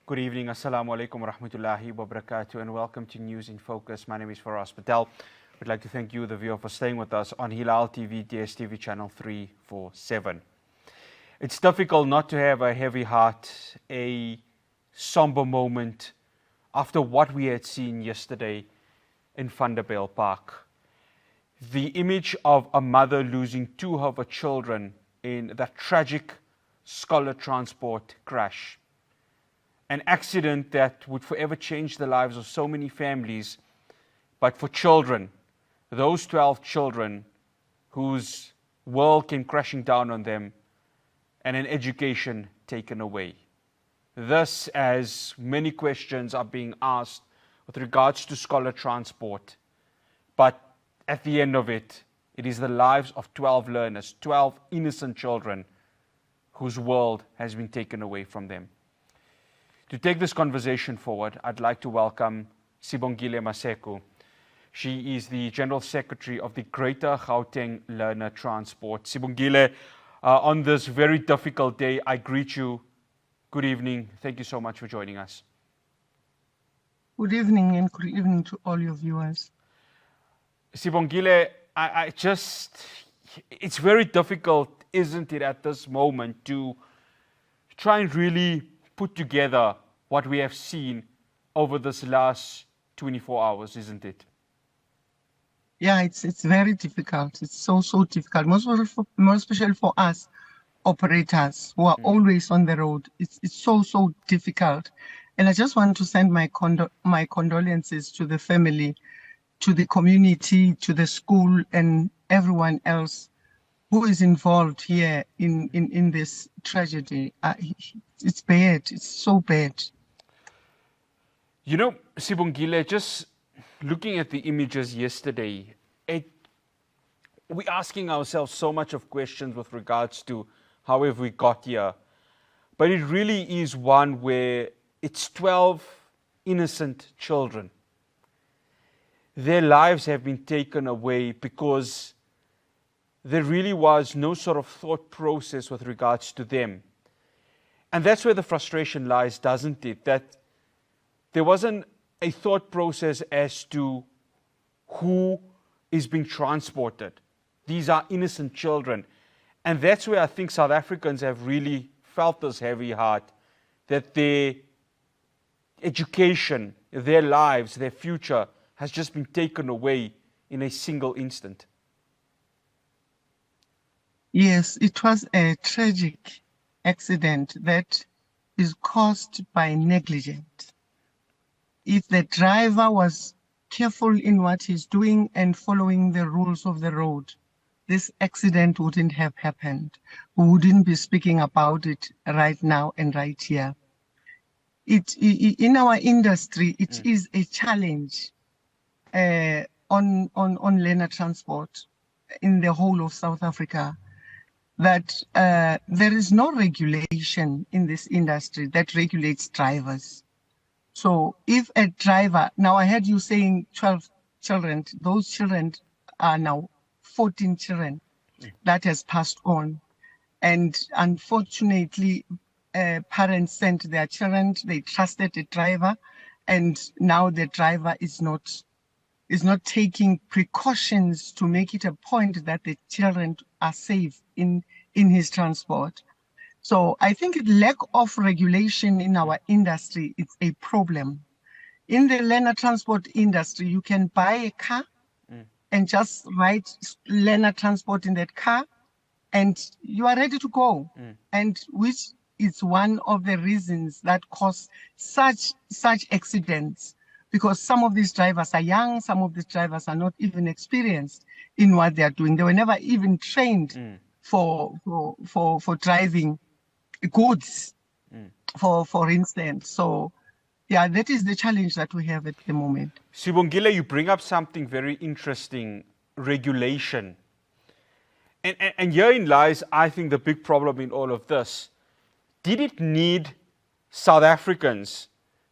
Good evening, Assalamu alaikum wa rahmatullahi wa barakatuh, and welcome to News in Focus. My name is Faraz Patel. We'd like to thank you, the viewer, for staying with us on Hilaal TV, DSTV channel 347. It's difficult not to have a heavy heart, a somber moment after what we had seen yesterday in Vanderbijlpark. The image of a mother losing two of her children in that tragic scholar transport crash. An accident that would forever change the lives of so many families, but for children, those 12 children whose world came crashing down on them and an education taken away. Thus, as many questions are being asked with regards to scholar transport, but at the end of it, it is the lives of 12 learners, 12 innocent children whose world has been taken away from them. To take this conversation forward, I'd like to welcome Sibongile Maseko. She is the General Secretary of the Greater Gauteng Learner Transport. Sibongile, on this very difficult day, I greet you. Good evening. Thank you so much for joining us. Good evening, and good evening to all your viewers. Sibongile, it's very difficult, isn't it, at this moment to try and really put together what we have seen over this last 24 hours, isn't it? Yeah, it's very difficult. It's so difficult, most especially for us operators who are always on the road. It's so difficult. And I just want to send my condolences to the family, to the community, to the school, and everyone else who is involved here in this tragedy. It's bad. It's so bad. You know, Sibongile, just looking at the images yesterday, we're asking ourselves so much of questions with regards to how have we got here. But it really is one where it's 12 innocent children. Their lives have been taken away because there really was no sort of thought process with regards to them. And that's where the frustration lies, doesn't it? That there wasn't a thought process as to who is being transported. These are innocent children. And that's where I think South Africans have really felt this heavy heart, that their education, their lives, their future has just been taken away in a single instant. Yes, it was a tragic accident that is caused by negligence. If the driver was careful in what he's doing and following the rules of the road, this accident wouldn't have happened. We wouldn't be speaking about it right now and right here. In our industry, it is a challenge on learner transport in the whole of South Africa, that there is no regulation in this industry that regulates drivers. So if a driver, now I heard you saying 12 children, those children are now 14 children that has passed on. And unfortunately, parents sent their children, they trusted the driver, and now the driver is not taking precautions to make it a point that the children are safe in his transport. So I think lack of regulation in our industry is a problem. In the learner transport industry, you can buy a car and just write learner transport in that car, and you are ready to go. And which is one of the reasons that cause such accidents, because some of these drivers are young, some of these drivers are not even experienced in what they are doing. They were never even trained for driving goods, for instance. So yeah, that is the challenge that we have at the moment. Sibongile, you bring up something very interesting, regulation. And herein lies, I think, the big problem in all of this. Did it need South Africans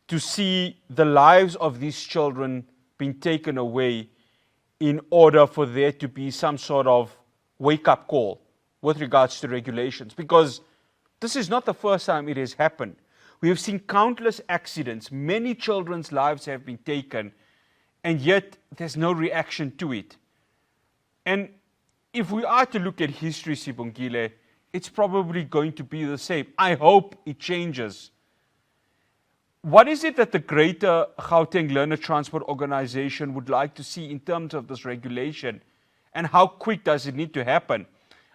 to see the lives of these children being taken away in order for there to be some sort of wake-up call with regards to regulations? Because this is not the first time it has happened. We have seen countless accidents. Many children's lives have been taken, and yet there's no reaction to it. And if we are to look at history, Sibongile, it's probably going to be the same. I hope it changes. What is it that the Greater Gauteng Learner Transport Organization would like to see in terms of this regulation? And how quick does it need to happen?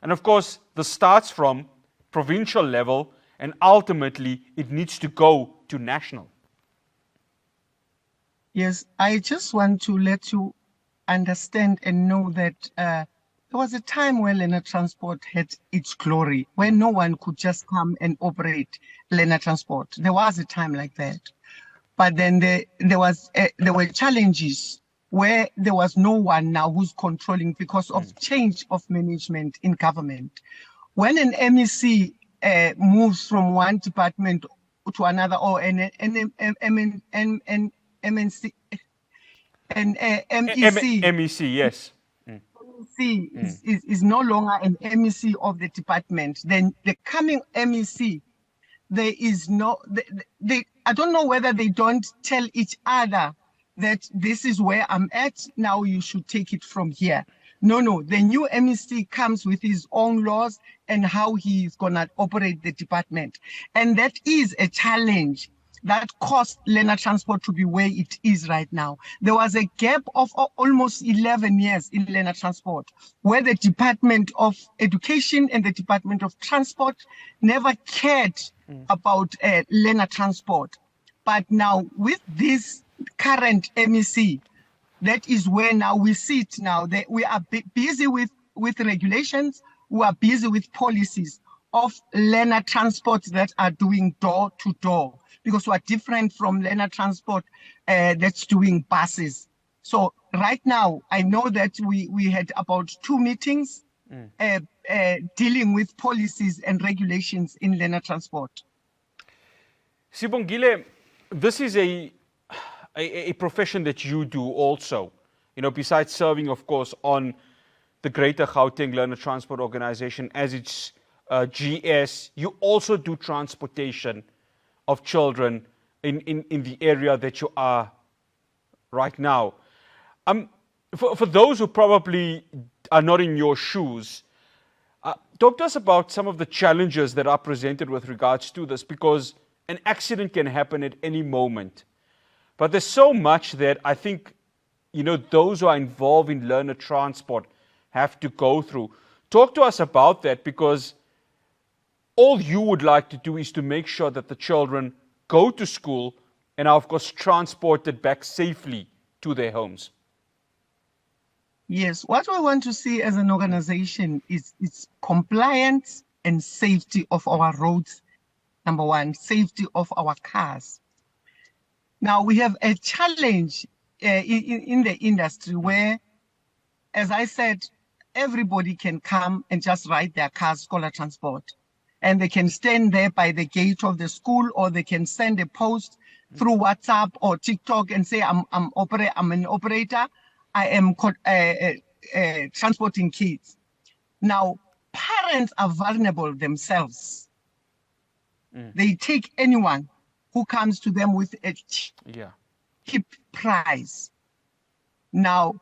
And of course, this starts from provincial level, and ultimately it needs to go to national. Yes, I just want to let you understand and know that there was a time when learner transport had its glory, where no one could just come and operate learner transport. There was a time like that. But then there were challenges where there was no one now who's controlling because of change of management in government. When an MEC moves from one department to another, or an MEC, yes. MEC is no longer an MEC of the department. Then the coming MEC, there is no, I don't know whether they don't tell each other that this is where I'm at, now you should take it from here. No, the new MEC comes with his own laws and how he's gonna operate the department. And that is a challenge that caused learner transport to be where it is right now. There was a gap of almost 11 years in learner transport, where the Department of Education and the Department of Transport never cared about learner transport. But now with this current MEC, that is where now we sit now. We are busy with regulations, we are busy with policies of learner transport that are doing door to door, because we are different from learner transport that's doing buses. So right now, I know that we had about 2 meetings dealing with policies and regulations in learner transport. Sibongile, this is a profession that you do also, besides serving, of course, on the Greater Gauteng Learner Transport Organization as its GS, you also do transportation of children in the area that you are right now. For those who probably are not in your shoes, talk to us about some of the challenges that are presented with regards to this, because an accident can happen at any moment. But there's so much that I think, those who are involved in learner transport have to go through. Talk to us about that, because all you would like to do is to make sure that the children go to school and are, of course, transported back safely to their homes. Yes, what we want to see as an organization is compliance and safety of our roads. Number one, safety of our cars. Now we have a challenge in the industry where, as I said, everybody can come and just ride their cars, scholar transport. And they can stand there by the gate of the school, or they can send a post through WhatsApp or TikTok and say, I'm an operator, I am transporting kids. Now, parents are vulnerable themselves. They take anyone who comes to them with a cheap price. Now,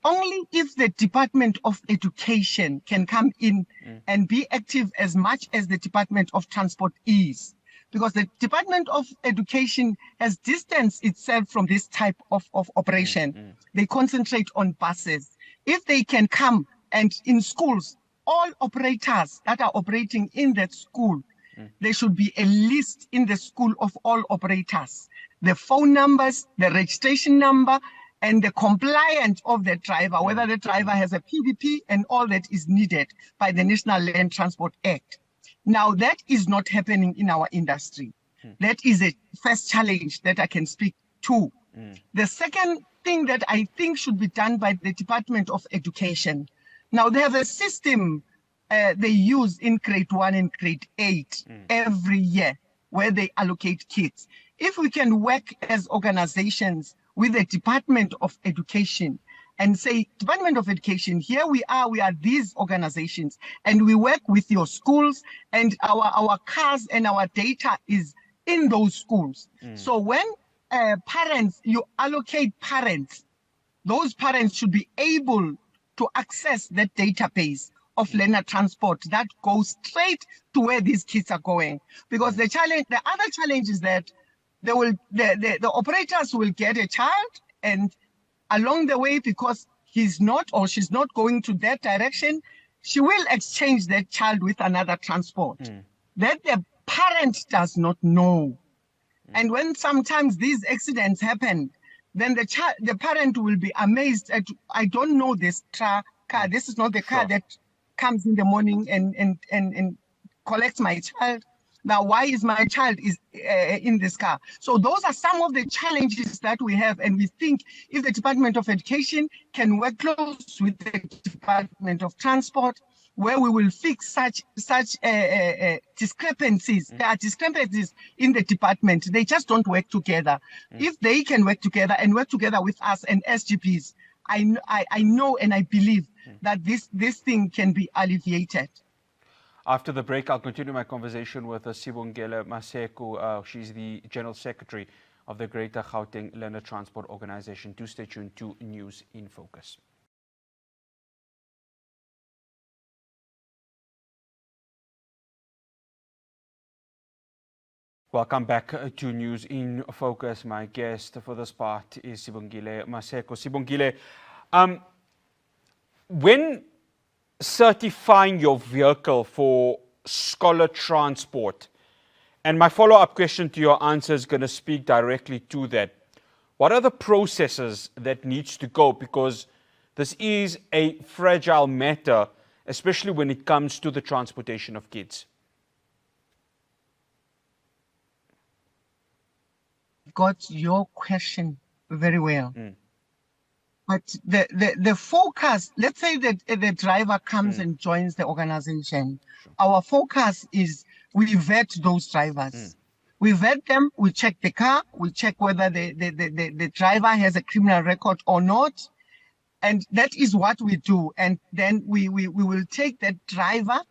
only if the Department of Education can come in and be active as much as the Department of Transport is, because the Department of Education has distanced itself from this type of operation. They concentrate on buses. If they can come and in schools, all operators that are operating in that school, there should be a list in the school of all operators, the phone numbers, the registration number, and the compliance of the driver, whether the driver has a PDP and all that is needed by the National Land Transport Act. Now, that is not happening in our industry. That is a first challenge that I can speak to. The second thing that I think should be done by the Department of Education. Now, they have a system they use in grade 1 and grade 8 every year where they allocate kids. If we can work as organizations with the Department of Education and say, Department of Education, here we are these organizations, and we work with your schools, and our cars and our data is in those schools. So when parents, you allocate parents, those parents should be able to access that database of learner transport that goes straight to where these kids are going. Because the other challenge is that the operators will get a child, and along the way, because he's not or she's not going to that direction, she will exchange that child with another transport that the parent does not know. And when sometimes these accidents happen, then the parent will be amazed at, I don't know this car. This is not the car that comes in the morning and collects my child. Now, why is my child in this car? So those are some of the challenges that we have. And we think if the Department of Education can work close with the Department of Transport, where we will fix such discrepancies. There are discrepancies in the department. They just don't work together. If they can work together and work together with us and SGPs, I know and I believe that this thing can be alleviated. After the break, I'll continue my conversation with Sibongile Maseko. She's the General Secretary of the Greater Gauteng Learner Transport Organization. Do stay tuned to News in Focus. Welcome back to News in Focus. My guest for this part is Sibongile Maseko. Sibongile, when certifying your vehicle for scholar transport, and my follow-up question to your answer is going to speak directly to that, what are the processes that needs to go? Because this is a fragile matter, especially when it comes to the transportation of kids. Got your question very well. But the focus, let's say that the driver comes and joins the organization. Our focus is we vet those drivers. We vet them, we check the car, we check whether the driver has a criminal record or not. And that is what we do. And then we will take that driver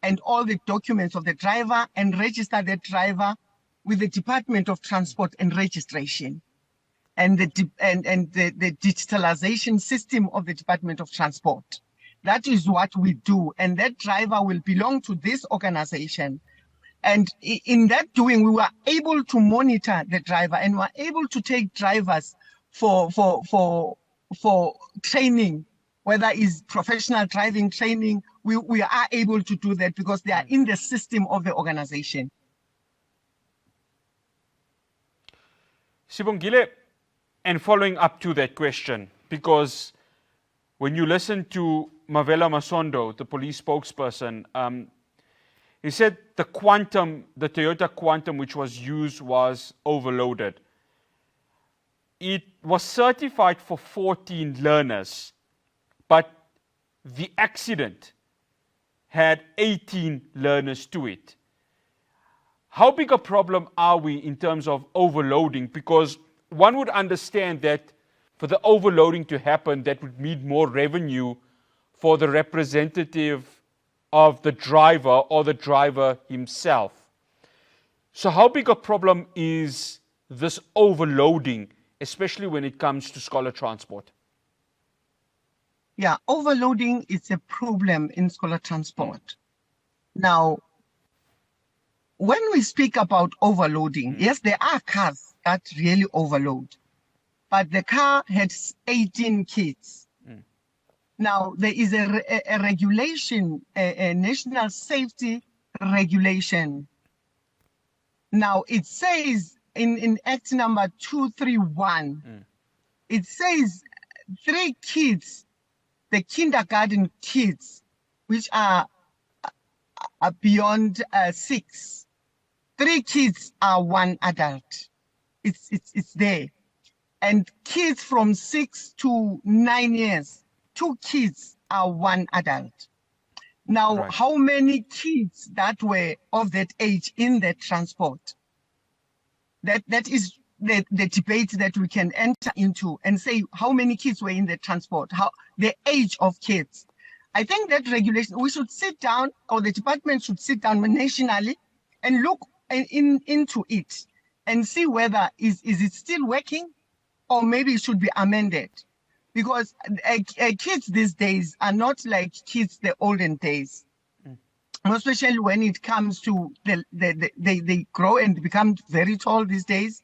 and all the documents of the driver and register that driver with the Department of Transport and Registration and the digitalization system of the Department of Transport. That is what we do. And that driver will belong to this organization. And in that doing, we were able to monitor the driver and were able to take drivers for training, whether it's professional driving training. We are able to do that because they are in the system of the organization. Sibongile, and following up to that question, because when you listen to Mavela Masondo, the police spokesperson, he said the Toyota Quantum which was used was overloaded. It was certified for 14 learners, but the accident had 18 learners to it. How big a problem are we in terms of overloading? Because one would understand that for the overloading to happen, that would mean more revenue for the representative of the driver or the driver himself. So how big a problem is this overloading, especially when it comes to scholar transport? Yeah, overloading is a problem in scholar transport. Now, when we speak about overloading, yes, there are cars that really overload, but the car had 18 kids. Now, there is a regulation, a national safety regulation. Now, it says in Act number 231, it says 3 kids, the kindergarten kids, which are beyond 6, 3 kids are 1 adult. It's there. And kids from 6 to 9 years, 2 kids are 1 adult. Now, how many kids that were of that age in that transport? That is the debate that we can enter into and say how many kids were in the transport, how the age of kids. I think that regulation, we should sit down, or the department should sit down nationally and look into it and see whether is it still working, or maybe it should be amended. Because kids these days are not like kids the olden days, especially when it comes to they grow and become very tall these days.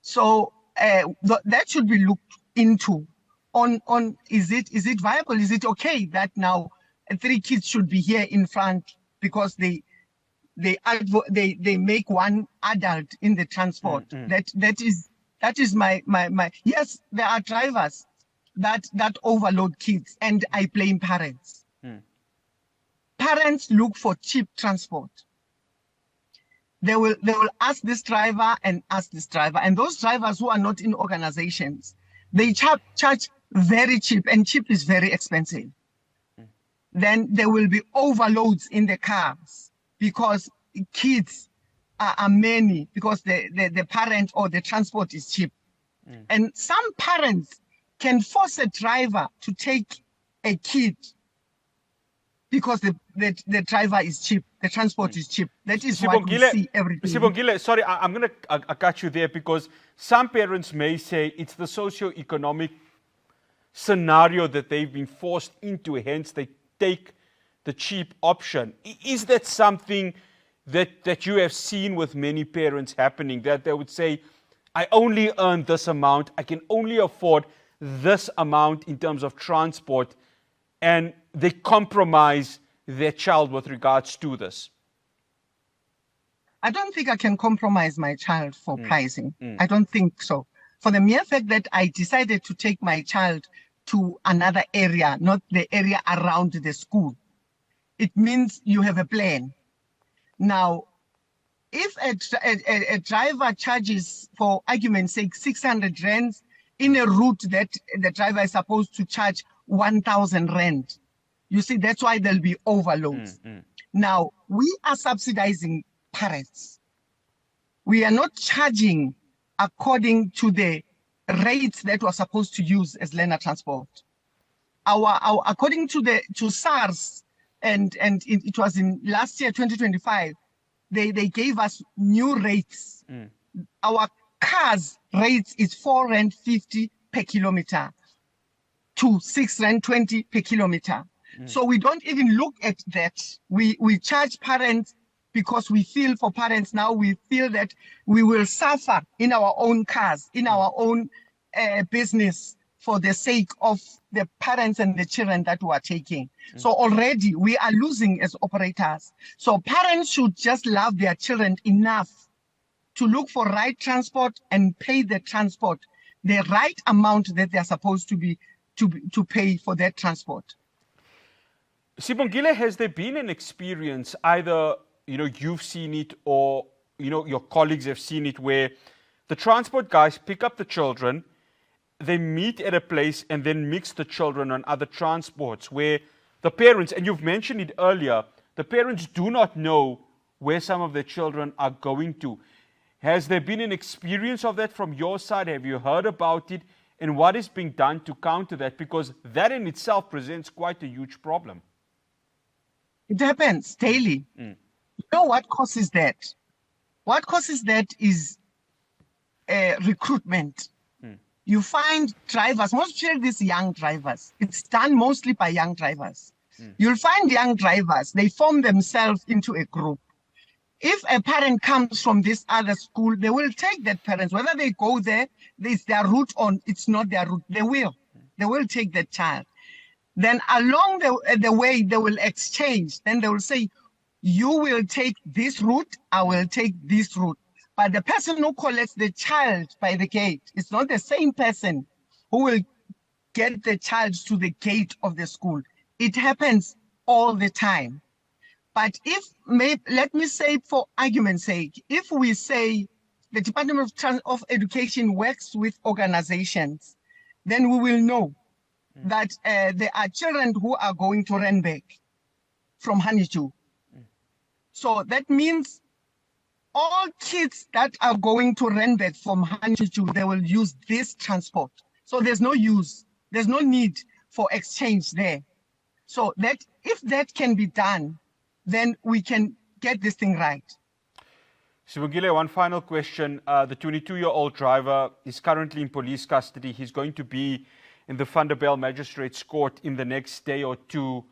So that should be looked into. On is it viable? Is it okay that now 3 kids should be here in front because they make one adult in the transport? That is my yes. There are drivers that overload kids, and I blame parents. Parents look for cheap transport. They will ask this driver and ask this driver, and those drivers who are not in organizations, they charge very cheap, and cheap is very expensive. Then there will be overloads in the cars because kids are many, because the parent or the transport is cheap. And some parents can force a driver to take a kid because the driver is cheap, the transport is cheap. That is what we see every day. Sibongile, sorry, I'm going to cut you there, because some parents may say it's the socio-economic scenario that they've been forced into, hence they take the cheap option. Is that something that you have seen with many parents happening, that they would say, I only earn this amount, I can only afford this amount in terms of transport, and they compromise their child with regards to this? I don't think I can compromise my child for pricing. I don't think so. For the mere fact that I decided to take my child to another area, not the area around the school, it means you have a plan. Now, if a driver charges, for argument's sake, 600 rands in a route that the driver is supposed to charge 1,000 rand, you see, that's why there'll be overloads. Now, we are subsidizing parents. We are not charging according to the rates that we're supposed to use as learner transport. Our according to SARS, and it was in last year, 2025, they gave us new rates. Our cars rates is 4 rand 50 per kilometer to 6 rand 20 per kilometer. So we don't even look at that. We charge parents because we feel for parents now, we feel that we will suffer in our own cars, in our own business, for the sake of the parents and the children that we are taking. So already we are losing as operators. So parents should just love their children enough to look for right transport and pay the transport the right amount that they're supposed to pay for that transport. Sibongile, has there been an experience, either you've seen it, or your colleagues have seen it, where the transport guys pick up the children, they meet at a place and then mix the children on other transports, where the parents, and you've mentioned it earlier, the parents do not know where some of their children are going to? Has there been an experience of that from your side? Have you heard about it? And what is being done to counter that? Because that in itself presents quite a huge problem. It happens daily. You know what causes that? What causes that is recruitment. You find drivers, mostly these young drivers. It's done mostly by young drivers. You'll find young drivers, they form themselves into a group. If a parent comes from this other school, they will take that parent, whether they go there, it's their route or it's not their route, they will take that child. Then along the way, they will exchange. Then they will say, you will take this route, I will take this route. But the person who collects the child by the gate is not the same person who will get the child to the gate of the school. It happens all the time. But let me say, for argument's sake, if we say the Department of Education works with organizations, then we will know that there are children who are going to Randburg from Honeydew. So that means all kids that are going to Randburg from Honeydew, they will use this transport. So there's no need for exchange there. So that if that can be done, then we can get this thing right. Sibongile, one final question. The 22-year-old driver is currently in police custody. He's going to be in the Vanderbijlpark Magistrates Court in the next day or two.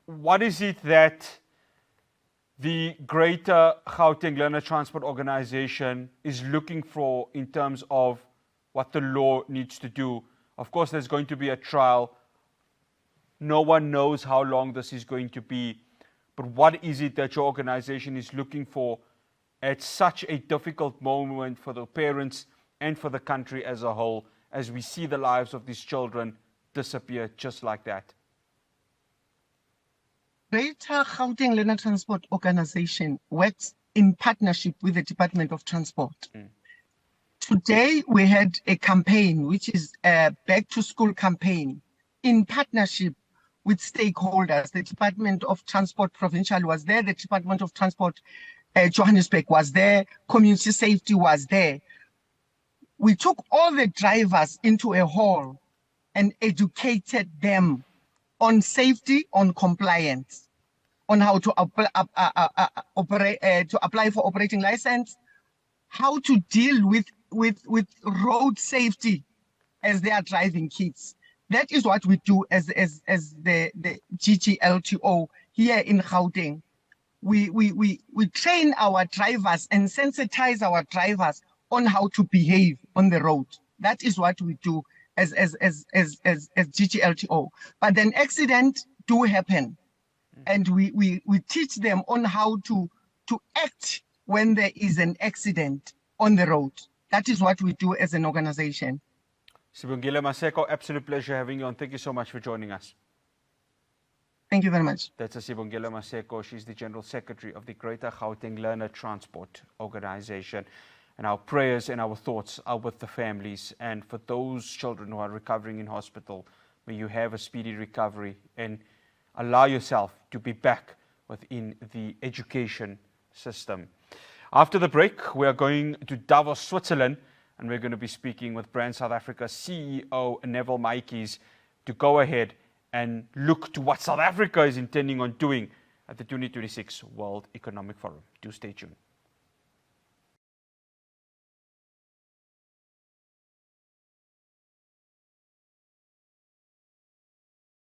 What is it that the Greater Gauteng Learner Transport Organization is looking for in terms of what the law needs to do? Of course, there's going to be a trial. No one knows how long this is going to be. But what is it that your organization is looking for at such a difficult moment for the parents and for the country as a whole, as we see the lives of these children disappear just like that? Greater Gauteng Learner Transport Organization works in partnership with the Department of Transport. Today, we had a campaign, which is a back to school campaign in partnership with stakeholders. The Department of Transport Provincial was there, the Department of Transport Johannesburg was there, Community Safety was there. We took all the drivers into a hall and educated them on safety, on compliance, on how to apply for operating license, how to deal with road safety as they are driving kids. That is what we do as the GGLTO here in Gauteng. We train our drivers and sensitize our drivers on how to behave on the road. That is what we do as GGLTO. But then accidents do happen, and we teach them on how to act when there is an accident on the road. That is what we do as an organization. Sibongile Maseko, absolute pleasure having you on. Thank you so much for joining us. Thank you very much. That's Sibongile Maseko. She's the General Secretary of the Greater Gauteng Learner Transport Organization. And our prayers and our thoughts are with the families. And for those children who are recovering in hospital, may you have a speedy recovery and allow yourself to be back within the education system. After the break, we are going to Davos, Switzerland, and we're going to be speaking with Brand South Africa CEO Neville Maatjies to go ahead and look to what South Africa is intending on doing at the 2026 World Economic Forum. Do stay tuned.